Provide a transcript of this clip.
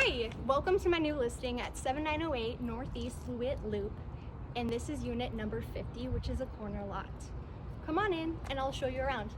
Hi, welcome to my new listing at 7908 Northeast Loowit Loop, and this is unit number 50, which is a corner lot. Come on in and I'll show you around.